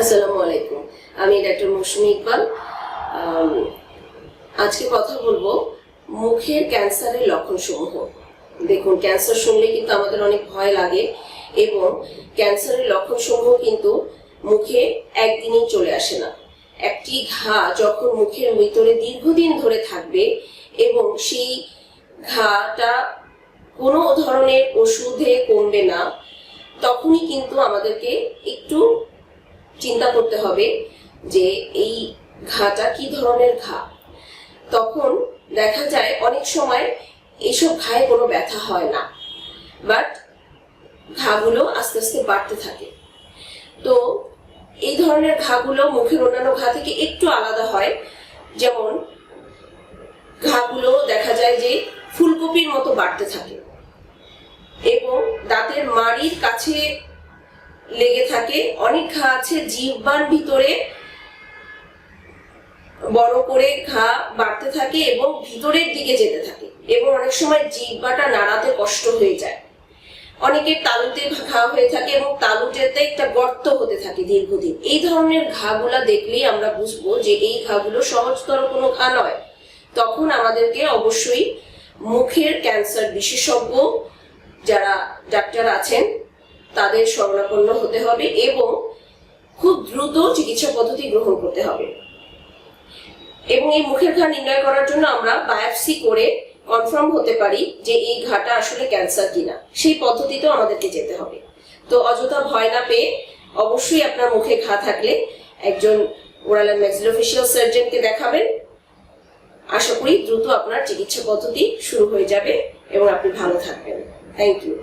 আসসালামু আলাইকুম। আমি ডাক্তার মৌসুমী ইকবাল। আজকে কথা বলবো মুখের ক্যান্সারের লক্ষণসমূহ। দেখুন, ক্যান্সার শুনলে কিন্তু আমাদের অনেক ভয় লাগে এবং ক্যান্সারের লক্ষণসমূহ কিন্তু মুখে একদিনেই চলে আসে না। একটি ঘা যখন মুখের ভিতরে দীর্ঘদিন ধরে থাকবে এবং সেই ঘাটা কোনো ধরনের ওষুধে কমবে না, তখনই কিন্তু আমাদেরকে একটু চিন্তা করতে হবে যে এই ঘাটা কি ধরনের ঘা। তখন দেখা যায় অনেক সময় এইসব ঘায়ে কোনো ব্যথা হয় না, বাট ঘাগুলো আস্তে আস্তে বাড়তে থাকে। তো এই ধরনের ঘাগুলো মুখের অন্যান্য ঘা থেকে একটু আলাদা হয়। যেমন ঘাগুলো দেখা যায় যে ফুলকপির মতো বাড়তে থাকে এবং দাঁতের মাড়ির কাছে লেগে থাকে। অনেক ঘা আছে জিহ্বার ভিতরে বড় করে ঘা বাড়তে থাকে এবং ভিতরের দিকে যেতে থাকে এবং অনেক সময় জিহ্বাটা নাড়াতে কষ্ট হয়ে যায়। অনেকের তালুতে ঘা হয়ে থাকে এবং তালুতেতে একটা গর্ত হতে থাকে দীর্ঘদিন। এই ধরনের ঘাগুলা দেখলেই আমরা বুঝবো যে এই ঘাগুলো সহজতর কোনো ঘা নয়। তখন আমাদেরকে অবশ্যই মুখের ক্যান্সার বিশেষজ্ঞ যারা ডাক্তার আছেন তাদের শরণাপন্ন হতে হবে এবং খুব দ্রুত চিকিৎসা পদ্ধতি গ্রহণ করতে হবে। এবং এই মুখের ঘা নির্ণয় করার জন্য আমরা বায়োপসি করে কনফার্ম হতে পারি যে এই ঘাটা আসলে ক্যান্সার কিনা। সেই পদ্ধতিতেও আমাদেরকে যেতে হবে। তো অযথা ভয় না পেয়ে অবশ্যই আপনার মুখে ঘা থাকলে একজন ওরাল এন্ড ম্যাক্সিলোফেশিয়াল সার্জনকে দেখাবেন। আশা করি দ্রুত আপনার চিকিৎসা পদ্ধতি শুরু হয়ে যাবে এবং আপনি ভালো থাকবেন। Thank you.